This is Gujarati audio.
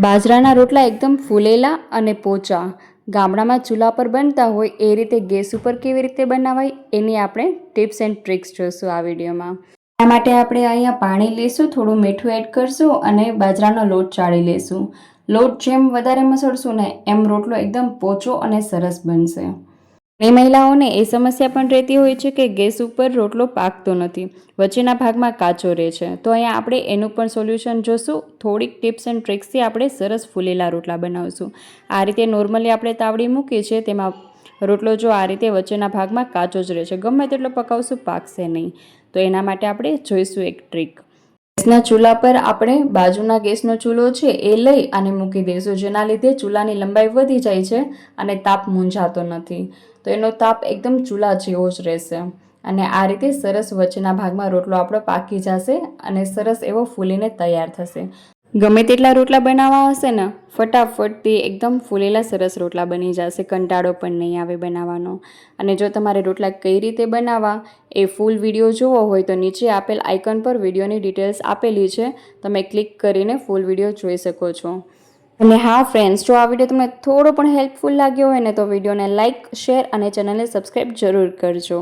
બાજરાના રોટલા એકદમ ફૂલેલા અને પોચા ગામડામાં ચૂલા પર બનતા હોય એ રીતે ગેસ ઉપર કેવી રીતે બનાવાય એની આપણે ટિપ્સ એન્ડ ટ્રિક્સ જોઈશું આ વિડીયોમાં. આ માટે આપણે અહીંયા પાણી લઈશું, થોડું મીઠું એડ કરશું અને બાજરાનો લોટ ચાળી લઈશું. લોટ જેમ વધારે મસળશું ને એમ રોટલો એકદમ પોચો અને સરસ બનશે. એ મહિલાઓને એ સમસ્યા પણ રહેતી હોય છે કે ગેસ ઉપર રોટલો પાકતો નથી, વચ્ચેના ભાગમાં કાચો રહે છે. તો અહીંયા આપણે એનું પણ સોલ્યુશન જોશું. થોડીક ટિપ્સ એન્ડ ટ્રિક્સથી આપણે સરસ ફૂલેલા રોટલા બનાવશું. આ રીતે નોર્મલી આપણે તાવડી મૂકી છે, તેમાં રોટલો જો આ રીતે વચ્ચેના ભાગમાં કાચો જ રહે છે, ગમે તેટલો પકાવશું પાકશે નહીં. તો એના માટે આપણે જોઈશું એક ટ્રીક. ગેસના ચૂલા પર આપણે બાજુના ગેસનો ચૂલો છે એ લઈ અને મૂકી દઈશું, જેના લીધે ચૂલાની લંબાઈ વધી જાય છે અને તાપ મૂંઝાતો નથી. તો એનો તાપ એકદમ ચૂલા જેવો જ રહેશે અને આ રીતે સરસ વચ્ચેના ભાગમાં રોટલો આપણો પાકી જશે અને સરસ એવો ફૂલીને તૈયાર થશે. ગમે તેટલા રોટલા બનાવવા હશે ને ફટાફટથી એકદમ ફૂલેલા સરસ રોટલા બની જશે, કંટાળો પણ નહીં આવે બનાવવાનો. અને જો તમારે રોટલા કઈ રીતે બનાવવા એ ફૂલ વિડીયો જોવો હોય તો નીચે આપેલ આઇકન પર વિડીયોની ડિટેલ્સ આપેલી છે, તમે ક્લિક કરીને ફૂલ વિડીયો જોઈ શકો છો. અને હા ફ્રેન્ડ્સ, જો આ વિડીયો તમને થોડો પણ હેલ્પફુલ લાગ્યો હોય ને તો વિડીયોને લાઇક, શેર અને ચેનલને સબસ્ક્રાઈબ જરૂર કરજો.